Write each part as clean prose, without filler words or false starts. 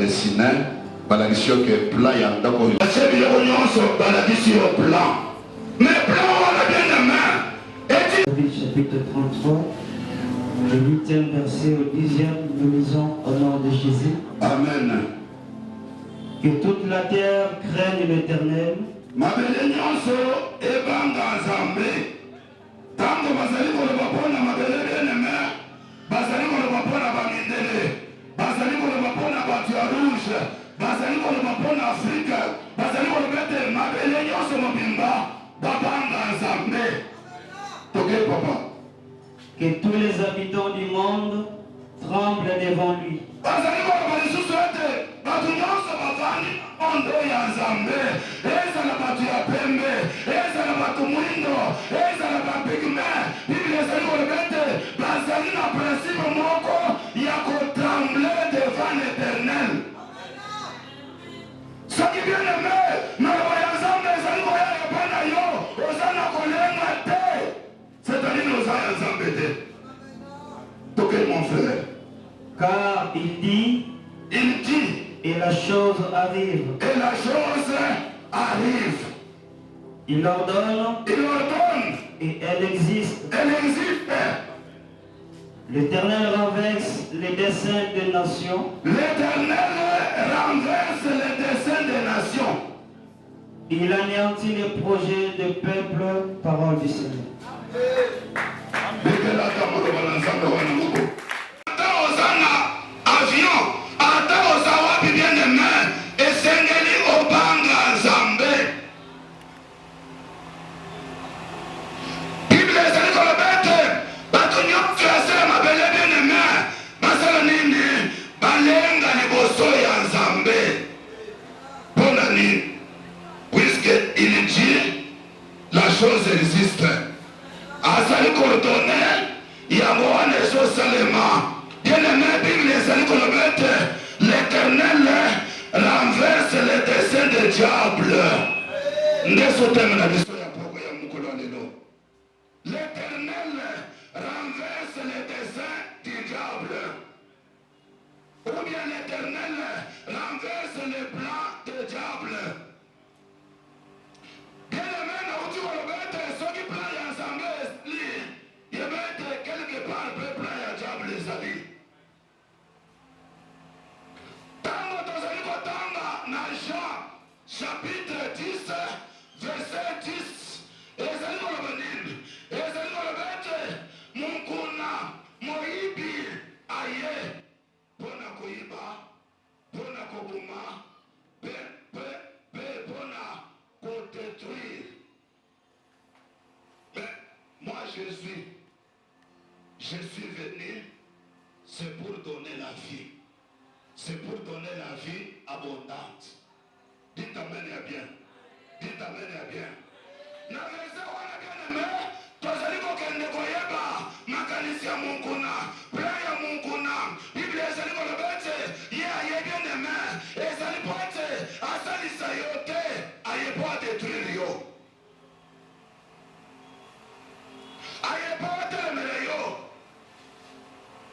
dessiné balakisio que plan ya ndako c'est bien nyonso balakisio plan mais plan on a bien aimé. Chapitre 33 le 8e verset au 10e, nous lisons au nom de Jésus. Amen. Que toute la terre craigne l'Éternel. Mabele nyonso ebanga Nzambe. Tango bazali koloba pona mabele bien-aimé, bazali koloba pona bamindele, bazali koloba pona batu ya rouge, bazali koloba pona Afrique, bazali koloba ete mabele nyonso mobimba babanga Nzambe. Toke papa. Que tous les habitants du monde tremblent devant lui. Bazali koloba lisusu ete batu nyonso bavandi ondo ya Nzambe, ezala batu ya pembe, ezala batu mwindo, ezala bapigme. Bible ezali koloba ete bazali na principe moko ya kotremble devant l'Éternel. Soki bien aimé, maloba ya Nzambe ezali koya epai na yo, oza na kolenga te. C'est-à-dire oza ya Nzambe te. Toke mon frère. Car il dit, et la chose arrive. Et la chose arrive. Il ordonne, et elle existe. Elle existe. L'Éternel renverse les desseins des nations. L'Éternel renverse les desseins des nations. Il anéantit les projets des peuples, parole du Seigneur. Avion, ata ozawapi bien-aimé, esengeli obanga Nzambe. Bible ezali koloba ete bato nyonso yasala mabele bien-aimé, basala nini? Balenga liboso ya Nzambe. Mpona nini? Puisque il dit la chose existe. Azali koordonne yango wana ezosalema. Bien-aimé, Bible ezali koloba ete l'Éternel renverse les desseins des diables. Ndeso teme na biso ya poko ya mukolo lelo. L'Éternel renverse les desseins du diable. Ou bien l'Éternel renverse les plans du diable. Bien-aimé, na uti koloba ete soki plan ya Nzambe esli yeba ete quelque part pe plan ya diable ezali. Chapitre 10, verset 10. Ezali koloba nini? Ezali koloba ete mukuna moyibi aye pona koyiba, pona kobuma, pe pona kodétruire. Mais moi je suis venu, c'est pour donner la vie. C'est pour donner la vie abondante. Dites amen et bien. Dites amen et bien. Na verset wana bien-aimé, tozali kokende koyeba makanisi ya mukuna, plan ya mukuna. Bible ezali koloba ete ye aye bien-aimé, ezali po ete asalisa yo te, aye po adétruire yo. Aye po atelemela yo.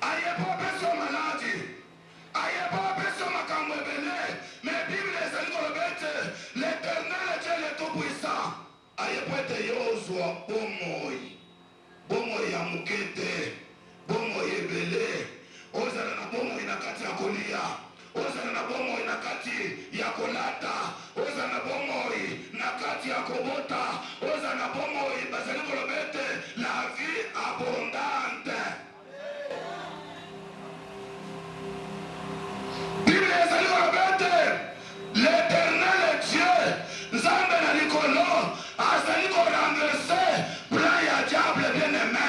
Aye po apesa maladi. Aye po apesa makambo ebele. Mais Bible ezali koloba ete l'Éternel Dieu le Tout-Puissant aye po ete yo ozwa bomoi ya moke te, bomoi ebele. Ozala na bomoi na kati ya kolia, ozala na bomoi na kati ya kolata, ozala na bomoi na kati ya kobota, ozala na bomoi bazali koloba ete la vie abondante. Bible ezali koloba ete l'Éternel Dieu Nzambe na likolo azali korenverse plan ya diable bien-aimé.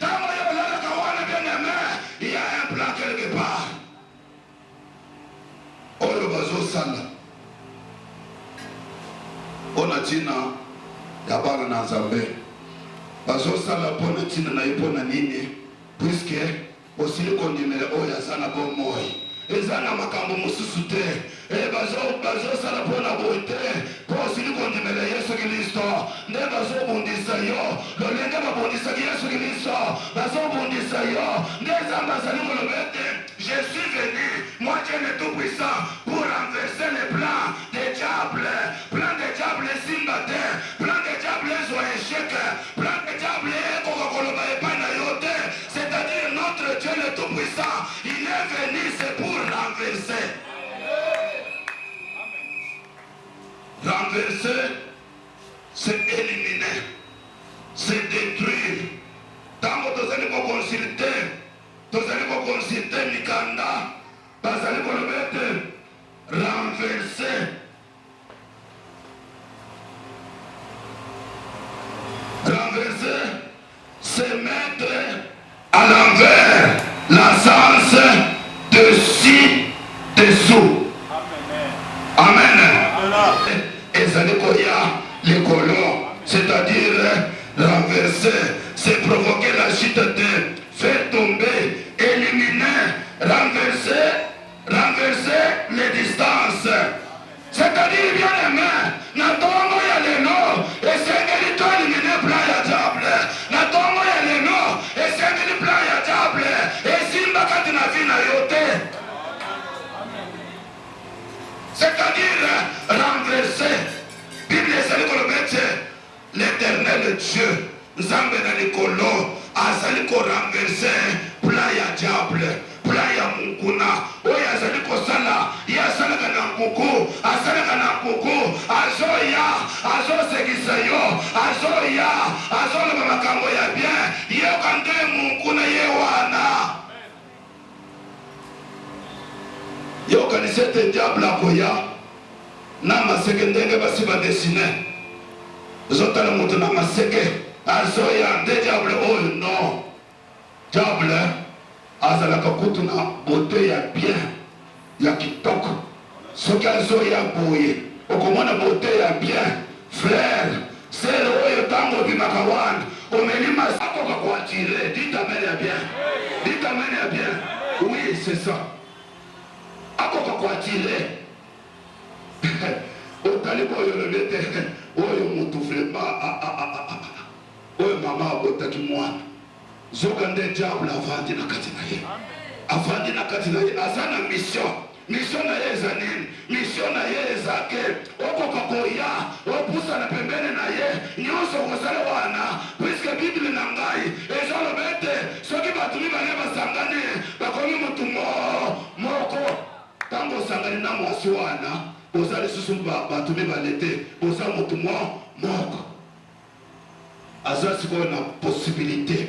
Tango yo olalaka wana bien-aimé, il y a un plan quelque part. Oyo bazosala mpona ntina ya bana na Nzambe, bazosala mpona ntina na ye mpona nini? Puisque osili kondimela oyo aza na bomoi, eza na makambo mosusu te. Bazosala mpona boye te, mpo osili kondimela Yesu Kristo. Nde bazobundisa yo lolenge babundisaki Yesu Kristo, bazobundisa yo. Nde Nzambe azali koloba ete je suis venu, moi Dieu le Tout-Puissant, renverser, c'est éliminer, c'est détruire. Tant que vous allez consulter Mikanda, vous allez vous mettre renverser. Renverser, c'est mettre à l'envers la sens dessus, dessous. Amen. Et ça dit qu'il y a les colons, c'est-à-dire renverser, c'est provoquer la chute de faire tomber, éliminer, renverser les distances. C'est-à-dire bien aimé, natongo ya lelo, esengeli to éliminer plan ya diable. Natongo ya lelo, esengeli plan ya diable. Esimba kati na vie na yote. C'est-à-dire renverser. Bible ezali kolobete l'éternel Dieu nzambe na likolo azali korenverser plan ya diable, plan ya munguna oyo azali kosala ye asalaka na nkuku, asalaka na nkuku, azoya azosekisa yo, azoya azoloba makambo ya bien, yoka nde munguna ye wana yokanisi ete diable akoya na maseke ndenge basi badesine ozotala moto na maseke azoya nde diable oyo non. Diable azalaka kutu na bote ya bien ya kitoko. Soki azoya boye okomona bote ya bien frère sere oyo tango obimaka wana omelima akoka koatire. Dites amen ya bien, dites amen ya bien. Oui c'est ça, akoka koatire. Otali boyo lobete oyo mutu vraiment oyo mama abotaki mwana zoka nde diable avandi na kati na ye, avandi na kati na ye, aza na mission na ye eza nini? Mission na ye ezake okoka koya opusa na pembeni na ye nyonso kosala wana, puisque bible na ngai ezolobete soki bato mibale basangani bakomi mutu moko. Tango osangani na mwasi wana oza lisusu bato mibale te, oza mutu moko. Aza sikoyo na possibilité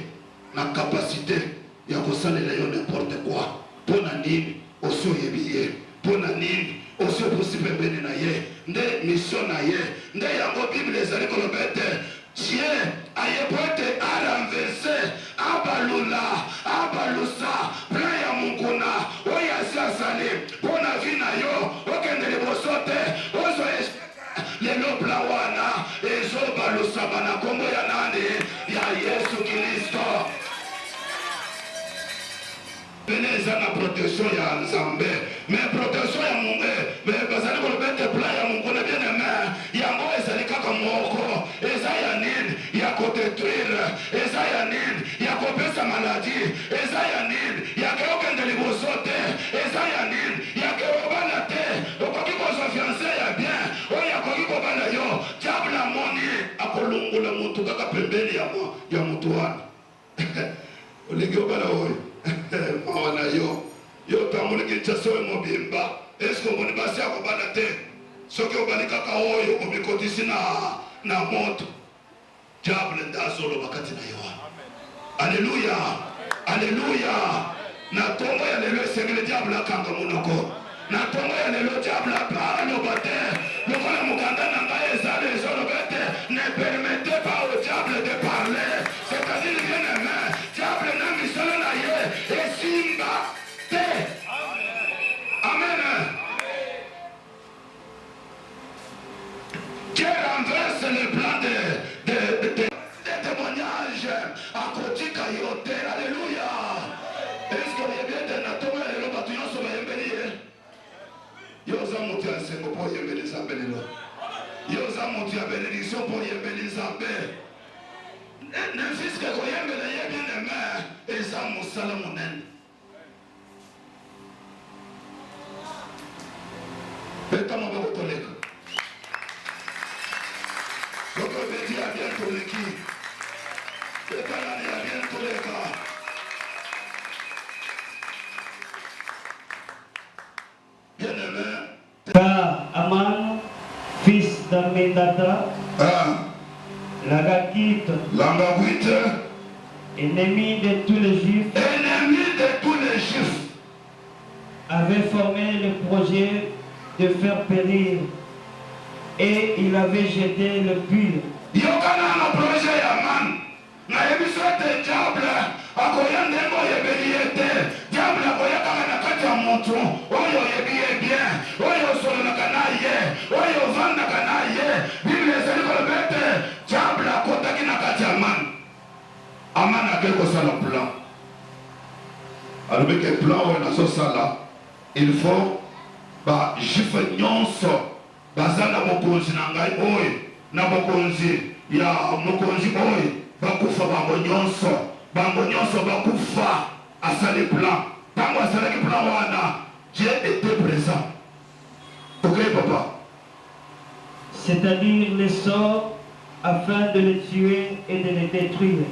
na capacité ya kosalela yo n'importe quoi. Pona nini osi oyebi ye, pona nini osi opusi pembeni na ye, nde mission na ye. Nde yango bible ezali koloba ete Dieu ayebi ete arenverse, abalula, abalusa plan ya munguna oyo asi asali mpona vi na yo okende liboso te ozo lelo plan wana ezobalusama na kombo ya nani? Ya Yesu Kristo. Bene eza na protection ya Nzambe, mais protection ya mungu bazali kolobete plan ya mungu na bien aimé yango ezali kaka moko. Eza ya nini? Ya kodetruire. Eza ya nini? Ya kopesa maladie. Eza ya nini? Ya kokende liboso te. Eza ya nini? Ya kobana te. Okoki kozwa fiancé ya bien oyo akoki kobana yo. Diable amoni akolungula mutu kaka pembeni ya mutu wana olingi obana oyo mawana yo tamuliki chaso mobimba eske omoni basi akobana te. Soki obali kaka oyo omikotisi na moto diable nde azoloba kati na yo. Alleluya, alleluya. Na tongo ya lelo esengeli diable akanga monoko. Na tongo ya lelo diable aloba te lokola mokanda na ngai ezali ezoloba te. Ne permettez pas au diable de parler. C'est-à-dire bien aimé, diable na misolo na ye esimba te. Amen. Dieu renverse le plan de témoignage à côté Kayote. Alléluia. Est-ce que vous avez bien de Natomé et le bâtiment sur la Yembeli? Yosa monté à Sengo pour Yembeli Zambelilo. Yosa monté à bénédiction pour Yembeli Zambé. Ne fils que Yembeli est bien aimé et ça Moussalamonen. Faites-moi votre collègue. Donc on veut dire à bientôt l'équipe. C'est pas l'année à bientôt les gars. Bien aimé. Aman, fils Samendata, Lagakite, ennemi de tous les Juifs, avait formé le projet de faire périr et il avait jeté le puits. Il faut ba juif nyonso bazala mokonzi na ngai oyo na mokonzi ya mokonzi oyo bakufa bango nyonso bakufa asali plan tango asalaki plan wana Dieu était présent. Ok papa, c'est-à-dire les sorts afin de les tuer et de les détruire.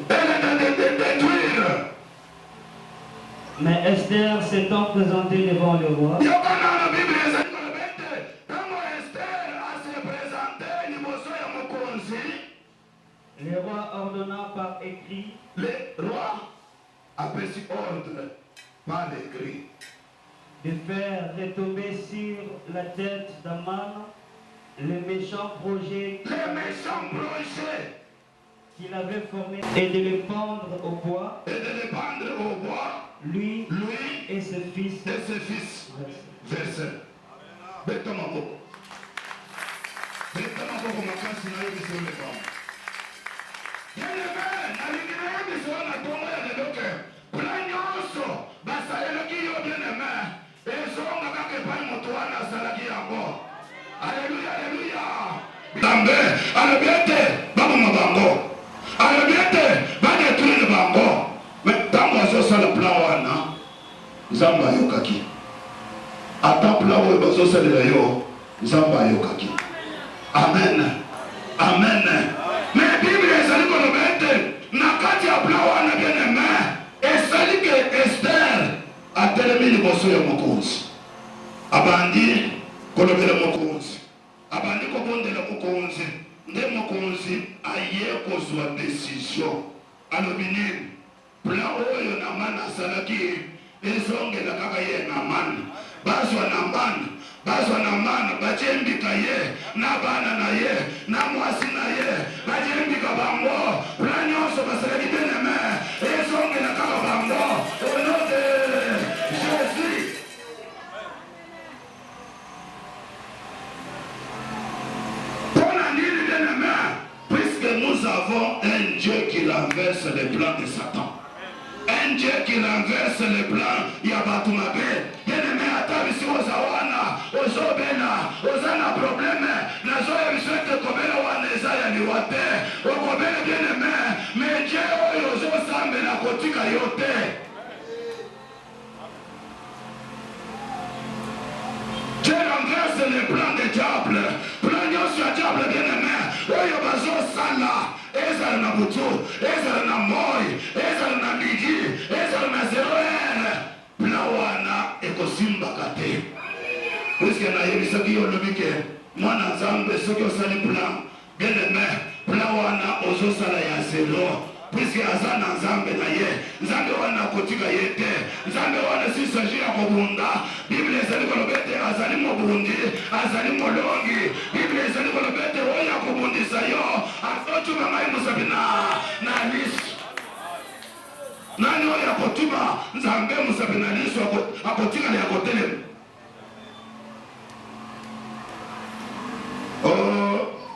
Mais Esther s'étant présentée devant le roi, le roi ordonna par écrit, le roi a reçu ordre par écrit de faire retomber sur la tête d'Aman le méchant projet qu'il avait formé et de le pendre au bois, lui et ses fils. Verset. Alléluia, alléluia. Tambe, alléluia, baba mabango. Alléluia, va détruire le bango. Mais tant que ça le plan wana, Zamba yokaki. Attends plan où bazo ça le yo, Zamba yokaki. Amen. Amen. Mais Bible ezali ko lobete na kati ya plan wana bien aimé. Ezali que Esther a terminé liboso ya mokonzi. Abandi kolobela mokonzi. Abandi kobondela mokonzi. Nde mokonzi aye kozwa décision. Alobi nini? Plan oyo na mana asalaki ezongela kaka ye na mana. Bazwa na mana bajembika ye na bana na ye na mwasi na ye bajembika bango. Plan nyonso basalaki bien aimé ezongela kaka bango. Au nom de Jésus. Puisque nous avons un Dieu qui renverse les plans de Satan. Un Dieu qui renverse les plans Yabatumabe. Bien-aimé, atabisi ozawana, ozobena, ozana problème. Nazo yabiswete kobela wana ezaya liwate. Okobela bien-aimé, mais Dieu oyo ozosambe na kotika yote. Dieu renverse les plans des diables. Plan nyonso ya diable bien-aimé. Oyo bazo sala. Ezala na butu, ezala na moi, ezala na midi, ezala na 0h. Plan wana ekosimbaka te. Puisque na yebisaki yo lobike mwana nzambe soki osali plan bien-aimé, plan wana ozosala ya 0. Puisque aza na nzambe na ye, nzambe wana kotika ye te. Nzambe wana si s'agit ya kobunda. Bible ezali kolobete azali mobundi, azali molongi. Bible ezali kolobete oyo akobundisa yo akotuma ngai mosapi na liso. Nani oyo akotuma nzambe mosapi na liso akotikala ya kotelema?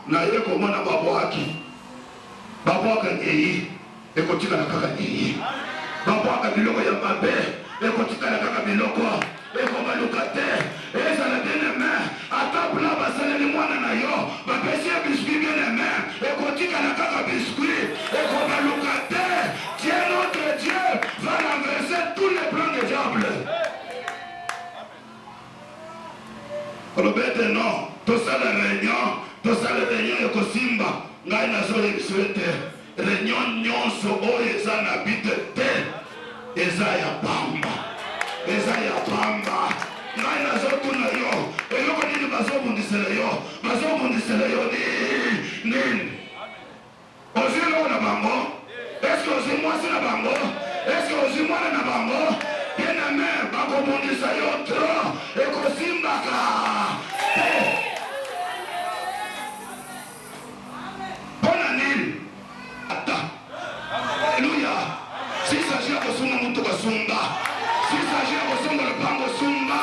Na ye komona babwaka nyeyi ekotikala kaka nyeyi. Babwaka biloko ya mabe ekotikala kaka biloko ekobaluka te. Ezala bien-aimé ata bula basaleli mwana na yo bapesi ya biskuit bien-aimé ekotikala kaka biskuit ekobaluka te. Dieu notre Dieu va renverser tous les plans des diables. Olobete non tosala réunion ekosimba ngai nazoyebiswe te. Réunion nyonso oyo eza na bite te eza ya pamba. Ngai nazotuna yo eloko nini bazobundisela yo bakobundisela yo nini? Ozwi lo na bango? Est-ce que ozwi mwasi na bango? Est-ce que ozwi mwana na bango? Bien-aimé, bakobundisa yo trop ekosimbaka. Pona nini? Ata. Alléluia. Si s'agit ya kosunga mutu kosunga. Si s'agit ya kosunga lupango sunga.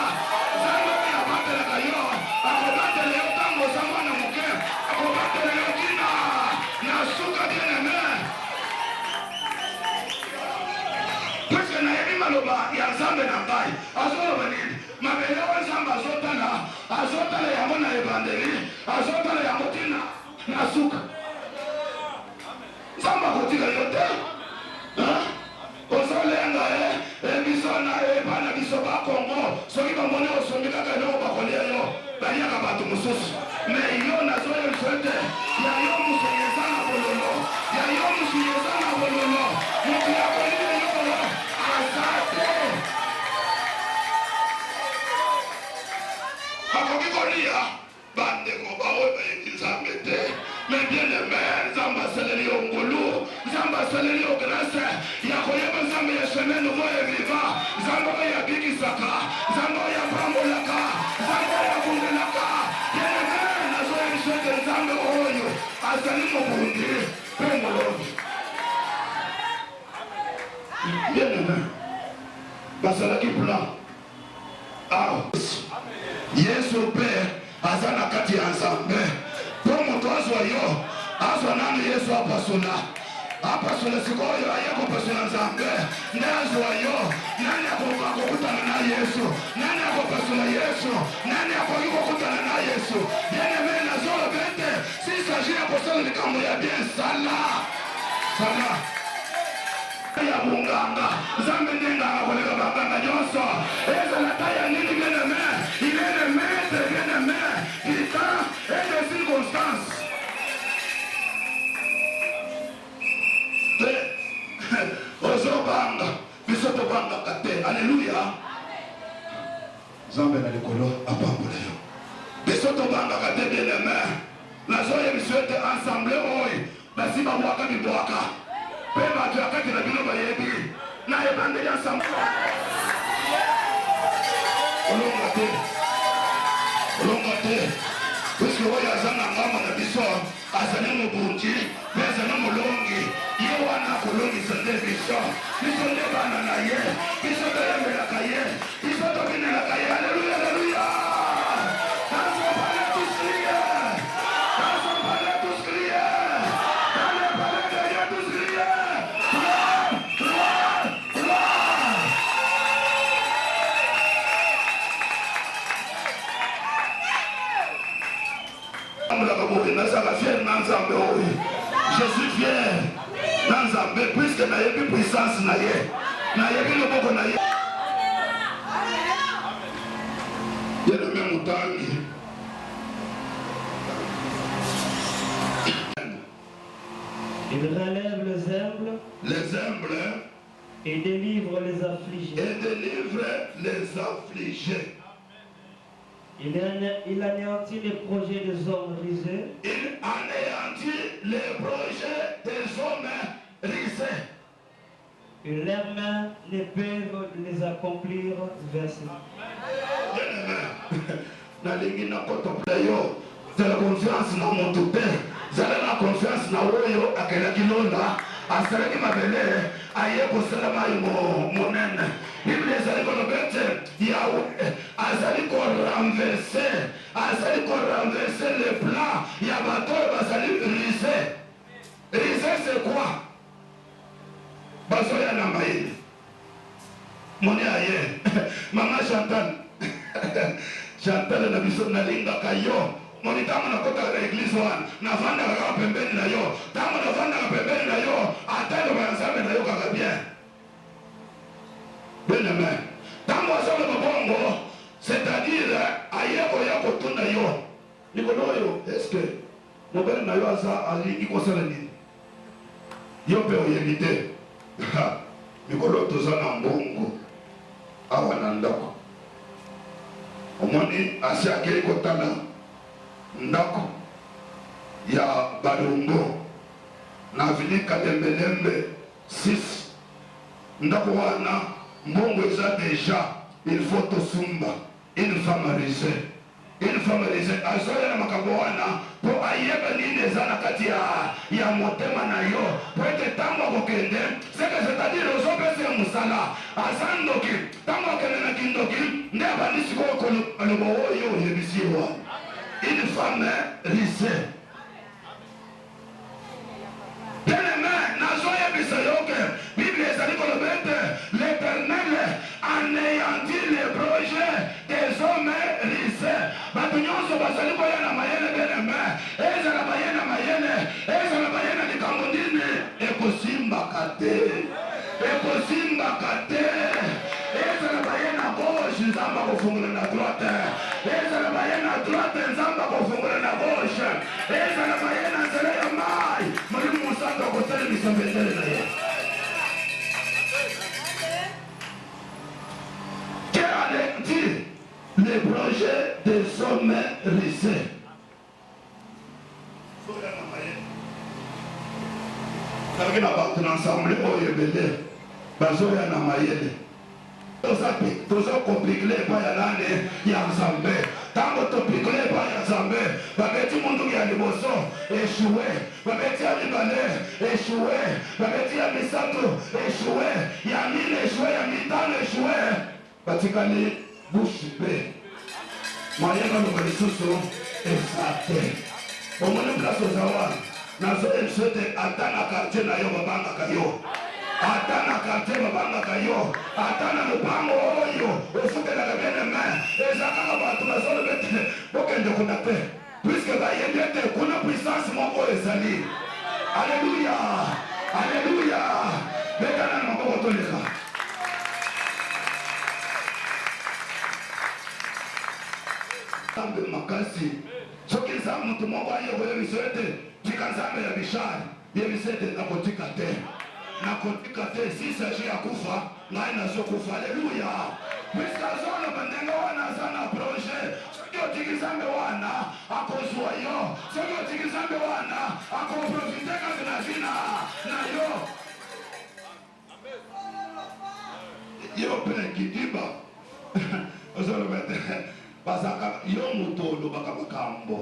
Zango ya batelaka yo. Akobatela yo tango za mwana moke. Akobatela yo kina. Na suka bien-aimé. Puisque nayebi maloba ya Nzambe na ngai. Azoloba nini? Mabele wa Nzambe azotala yango na evangeli. Azotala yango tina na suka. Nzambe akotika yo te. Ozolenga biso na bana biso ba Kongo. Soki bamoni osombi kaka eloko bakolia yo baliaka bato mosusu. Mais yo nazoya biso te. Ya yo mosu eza na bololo. Ya yo mosu eza na bololo. Moto ya kolia yo aza te. Bakoki kolia bandeko baoyo bayebi Nzambe te. Mais bien-aimé, Nzambe asaleli yo ngolu. Nzambe asaleli yo grâce ya koyeba Nzambe ya chemin nouveau et vivant. Nzambe oyo abikisaka, Nzambe oyo apambolaka, Nzambe oyo abundelaka. Bien-aimé, nazoya biso ete Nzambe oyo azali mobundi mpe molongi. Bien-aimé, basalaki plan awa Yesu mpe aza na kati ya Nzambe. Po moto azwa yo azwa nanu Yesu apasola sikoyo aye kopasola Nzambe. Nde azwa yo nani akokutana na Yesu? Nani akopasola Yesu? Nani akoki kokutana na Yesu? Bien-aimé, nazoloba ete si s'agit ya kosala likambo ya bien sala ya bunganga. Nzambe nde nganga koleka banganga nyonso. Ezala taya nini bien-aimé? Il est le maître bien-aimé du temps et des circonstances. Ozobanga biso tobangaka te. Alléluia. Nzambe na likolo apambola yo. Biso tobangaka te bien-aimé. Nazoya biso ete ensemble oyo basi babwaka bibwaka mpe bato ya kati na bino bayebi na ebandeli ensemble. Olonga te puisque oyo aza na ngamba na biso azali mobundi mpe azali molongi. Ye wana akolongisa nde biso nde bana na ye. Biso toyembelaka ye, biso tobinelaka ye. Alleluya, alleluya. Dans son palais tous crier, dans son palais tous crier, dans le palais de Dieu tous crier. Gloire, gloire, gloire. Je suis fier na Nzambe puisque nayebi puissance na ye, nayebi loboko na ye. Bien-aimé mutangi, il relève les humbles et délivre les affligés. Il anéantit les projets des hommes risés. Il anéantit les projets des hommes risés. Et leurs mains ne peuvent les accomplir. Verset. Nalingi na kotopela yo. Zala confiance na moto te. Zala na confiance na oyo akelaki londa. Asalaki mabele aye kosala mai monene. Bible ezali kolobete Yahweh azali renverser le plan ya bato bazali risé. Risé c'est quoi? Bazoya na maïli. Moni aye. Mama Chantal. Chantal na biso na linga kayo. Moni tango na kota na église wana. Na vanda kaka pembeni na yo. Tango na vanda pembeni na yo. Atendo ba Nzambe na yo kaka bien. Bien-aimé. Tango asala mabongo, c'est-à-dire ayeko ya kotunda yo. Nikolo yo, est-ce que mobile na yo asa alingi kosala nini? Yo pe oyebi te. Nikolo toza na mbongo. Awa na ndako. Omoni asi akeli kotala ndako. ya Balongo na avenue Kalembelembe 6 ndako wana mbongo eza déjà il faut tosumba une femme arisée azoya na makambo wana po ayeba nini eza na kati ya motema na yo po ete ntango akokende seke c'est-à-dire ozopesa ya mosala aza ndoki ntango akende na kindoki nde abandi sikoyo koloba oyo oyebisi ye wana une femme arisée. Bien-aimé, nazoyebisa yo ke Bible ezali kolobete l'Éternel anéantit les projets des hommes risés. Bato nyonso bazali koya na mayele bien-aimé, ezala baye na mayele, ezala baye na likambo nini ekosimbaka te, ezala baye na gauche nzambe akofungola na droite, ezala baye na droite nzambe akofungola na gauche, ezala baye na nzela ya mai Molimo Mosantu akotelemisa bendele na ye. Quel anéantit les projets des hommes risés. Kaki na bato na ensemble oyo ebele bazoya na mayele toza kopikle epai ya nani ya Nzambe. Ntango topikle epai ya Nzambe babeti munduki ya liboso eshue, babeti ya mibale eshue, babeti ya misato eshue, ya mine eshue, ya mitano eshue, batikali bushi pe mayeba loba lisusu eza te. Omoni place oza wana nazo esete ata na quartier na yo babangaka yo, ata na quartier babangaka yo, ata na lupango oyo ofutelaka bien-aimé eza kaka bato bazolobete bokende kuna te puisque bayebi ete kuna puissance moko ezali. Alléluia, alléluia. Betana na maboko toleka. Nzambe makasi soki nzambe mutu moko ayekoyebisa ete tika nzambe ya bishari yebisa ete nakotika te si saji ya kufa ngai nazokufa. Alléluia. Puisque azoloba ndenge wana aza na projet, soki otiki nzambe wana akozwa yo, soki otiki nzambe wana akoprofite kati na vina na yo. Yo mpe kidiba ozoloba ete bazaka yo moto olobaka makambo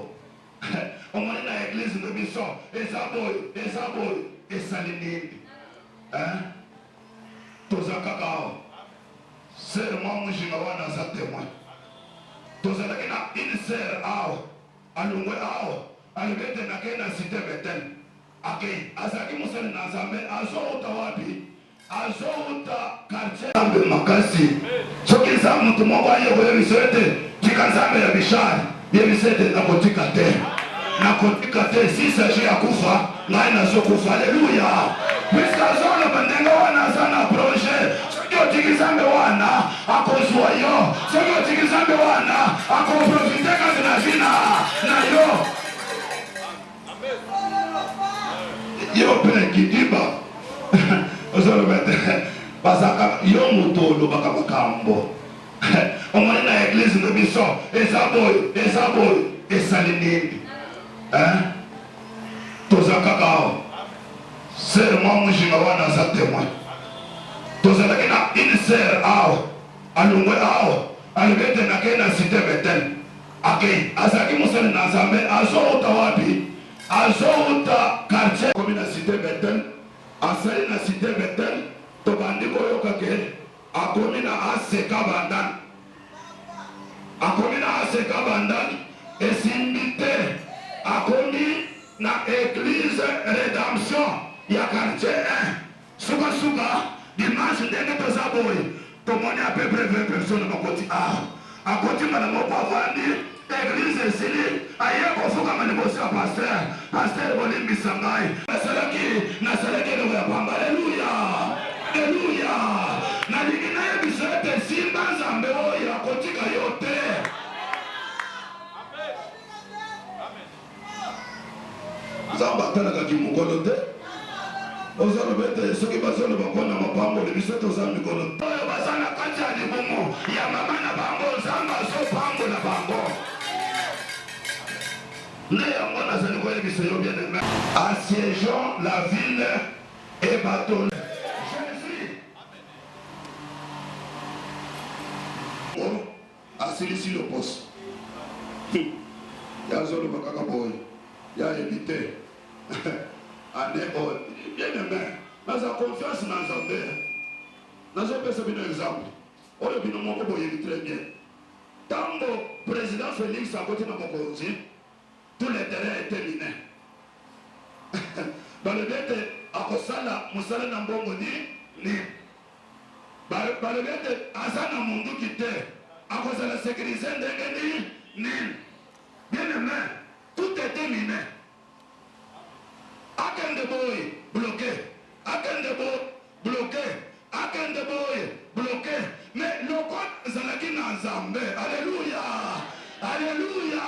omoni na eglise na biso eza boyo esali nini toza kaka awa sere mwa mujinga wana aza témoin. Tozalaki na une sere awa alongwe awa alobi ete nakei na cité Bethel akei azalaki mosali na Nzambe azouta wapi? Azouta quartier Nzambe makasi. Soki nzambe mutu moko ayekoyebisa ete tika nzambe ya bishari yebisa ete nakotika te si saji ya kufa ngai nazokufa. Alléluia. Puisque azoloba ndenge wana aza na projet, soki otiki nzambe wana akozwa yo, soki otiki nzambe wana akoprofite kati na vina na yo. Yo mpe kidiba ozoloba ete bazaka yo moto olobaka makambo omoni na eglise na biso eza boyo esali nini toza kaka awa sere mwa mujinga wana aza témoin. Tozalaki na une sere awa alongwe awa alobi ete nakei na cité Bethel akei azalaki mosali na Nzambe azouta wapi? Azouta quartier komi na cité Bethel. Asali na cité Bethel tobandi koyoka ke akomi na ACK Bandani, esimbi te akomi na église rédemption ya quartier 1 suka dimanche ndenge toza boye tomoni à peu près 20 personnes bakoti akoti mana moko avandi église esili aye kofukama liboso ya paster bolimbisa ngai nasalaki eloko ya pamba. Alléluia, alléluia. Nalingi nayebisa ete simba Nzambe oyo akotika yo te. Nzambe atalakaki mokolo te. Ozoloba ete soki bazoloba mpona mapamboli biso toza mikolo oyo baza na kati ya libumu ya mama na bango Nzambe azopambola bango. Assiégeons la ville et battons Jésus. Oh, assilisi le poste. Ya zolo bakaka boy. Ya évité. Ane bon. Bien aimé. Mais en confiance dans Zambé. Nous avons fait un exemple. On a vu nos très bien. Tant que le président Félix a voté dans mon côté, tout le terrain est terminé. Dans le bête, à Kosala, Moussala Nambongo ni. Dans le bête, Azana Mundu Kite, à Kosala sécurisé ni. Bien aimé, tout est terminé. Akende boy, bloqué. Akende boy, bloqué. Akende boy, bloqué. Mais le code Zalaki Nazambe. Alléluia. Alléluia.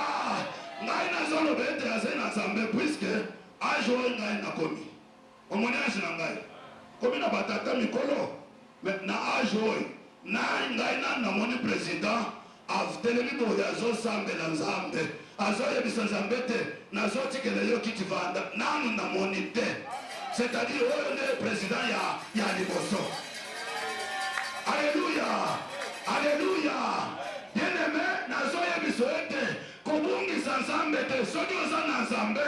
Ngaina zolo bete azena Nazambe puisque ajo ngai na komi. Omoni ajina ngai. Komi na batata mikolo. Mais na ajo na ngai na moni président avtelemi boya zo sambe na Nzambe. Azo yebisa Nzambe te nazo tikele yo kiti vanda nanu na moni te. C'est-à-dire le président ya liboso. Alléluia. Alléluia. Bien-aimé, nazoye bisoete. Kobungi Nzambe te. Soki oza Nzambe.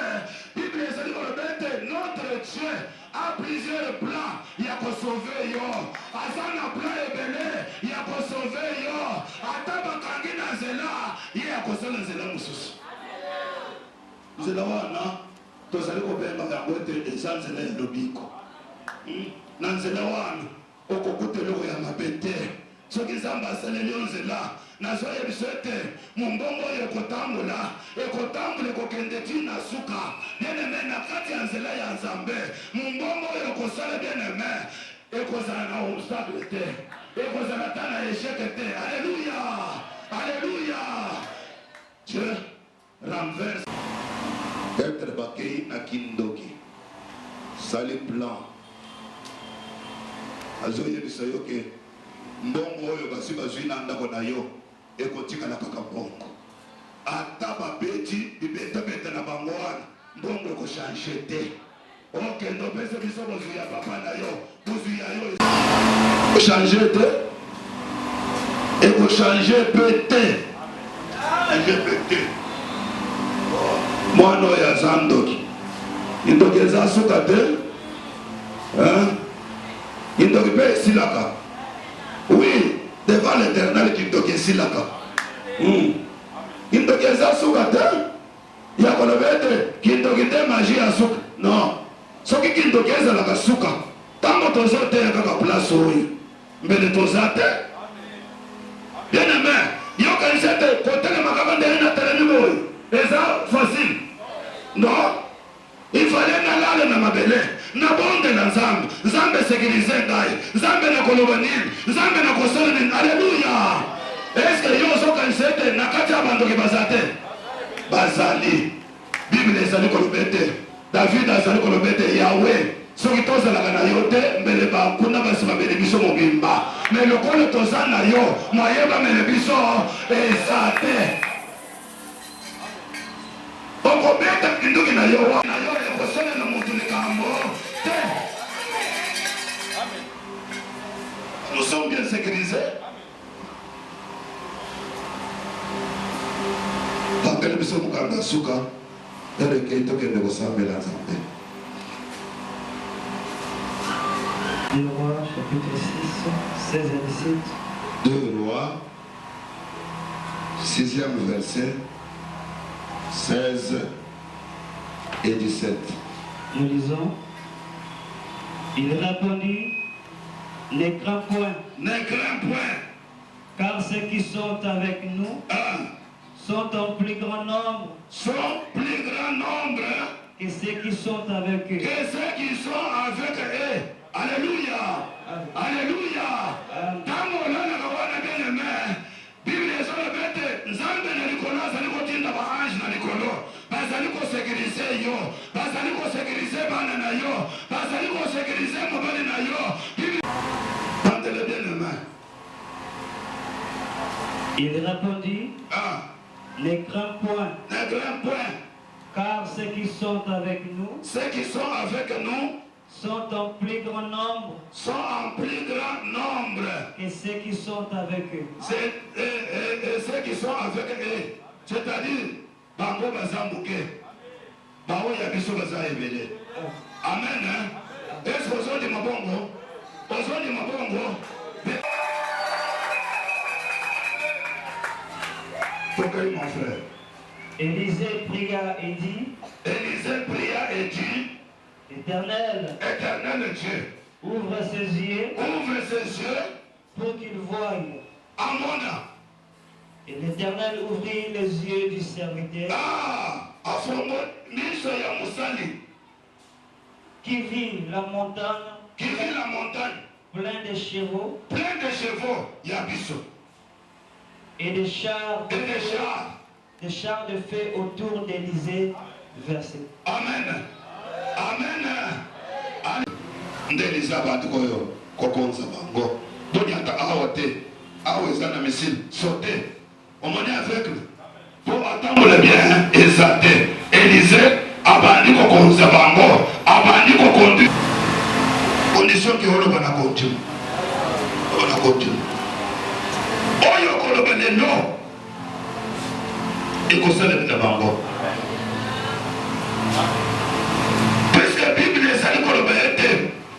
Bible ezali kolobete notre Dieu a plusieurs plans. Ya ko sauver yo. Aza na plan ebele ya ko sauver yo. Ata bakangi na nzela ye ya kosala nzela mosusu. Nzela wana tozali kobenga yango ete eza nzela ya lobiko. Na nzela wana okokuta eloko ya mabe te. Soki Nzambe asaleli yo nzela nazoya biso ete mombongo oyo ekotambola ekokende ntina suka. Bien-aimé, na kati ya nzela ya Nzambe mombongo oyo ekosala bien-aimé ekozala na obstacle te, ekozala ta na échec te. Alléluia. Alléluia. Dieu renverse être bakei na kindoki sali plan azoyebisa yo ke mbongo oyo basi bazwi na ndako na yo ekotikala kaka mbongo. Ata babeti bibetabeta na bango wana mbongo ekochange te. Okende opesa biso bozwi ya papa na yo bozwi ya yo ekochange te, ekochange pe te. Mwana oyo aza ndoki indoki eza suka te, indoki mpe esilaka. Oui, devant l'Éternel kindoki esilaka. Kindoki eza suka te ya koloba ete kindoki te magie ya suka. Non, soki kindoki ezalaka suka ntango tozoteya kaka place oyo mbele toza te. Bien-aimé, yokanisa ete kotelema kaka ndenge na telemi boye eza facile. Non, il fallait nalale na mabele na bonde na Nzambe. Nzambe sécuriser ngai, Nzambe na koloba nini, Nzambe na kosala nini. Alléluia. Est-ce que yo ozokanisa ete na kati ya bandoki baza te? Bazali. Bible ezali koloba ete David azali koloba ete Yawe soki tozalaka na yo te mbele bakuna basi bamele biso mobimba, mais lokolo toza na yo moye bamele biso eza te. Okobeta kinduki na yo ekosala na motu likambo te. Nous sommes bien sécurisés. Bakeli biso mukanda suka eleke tokende kosambela Nzambe. 2 Rois, chapitre 6, 16 et 17. 2 Rois, 6e verset, 16 et 17. Nous lisons. Il répondit, ne crains point. Ne crains point. Car ceux qui sont avec nous sont en plus grand nombre. Sont plus grand nombre Que ceux qui sont avec eux. Que ceux qui sont avec eux. Alléluia. Alléluia. Tango lana kawana bien-aimé. Bible ezala bete Nzambe na likolo azali kotinda ba ange na likolo. Bazali ko sécuriser yo. Bazali ko sécuriser bana na yo. Bazali ko sécuriser mobali na yo. Bible tantele bien-aimé. Il répondit, ne crains point. Ne crains point. Car ceux qui sont avec nous ceux qui sont avec nous sont en plus grand nombre sont en plus grand nombre. que ceux qui sont avec eux. Et ceux qui sont avec eux, c'est-à-dire, Bango Bazambouke, Bango Yabiso Baza Ebele. Amen. Est-ce que vous avez dit Mabongo? Vous avez dit Mabongo? Pourquoi mon frère? Élisée pria et dit, Élisée pria et dit, Éternel, Éternel Dieu, ouvre ses yeux pour qu'il voie. Amona. Et l'Éternel ouvrit les yeux du serviteur qui vit la montagne plein de chevaux Yabiso. et des chars de feu autour d'Élisée. Verset. Amen. Amen. Ndeliza bantu koyo kokonza bango. Bonyata awote. Awezana misil sauter. On est aveugle. Pour attendre le bien exalté. Élisée abandi kokonza bango. Abandi kokondu. Condition qui holo bana continue. Bana continue. Oyo kolo bana no. Ekosala bina bango. Puisque la Bible est allée pour le bête,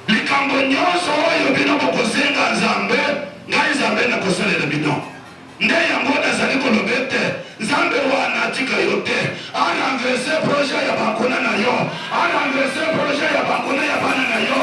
les camboniens sont au bino pour causer un zambé, n'a zambé n'a causé le bidon. N'est un mot d'azali pour le bête, zambé ou un article yote, un renversé projet ya bakuna na yo, un renversé projet ya bakuna ya bana na yo,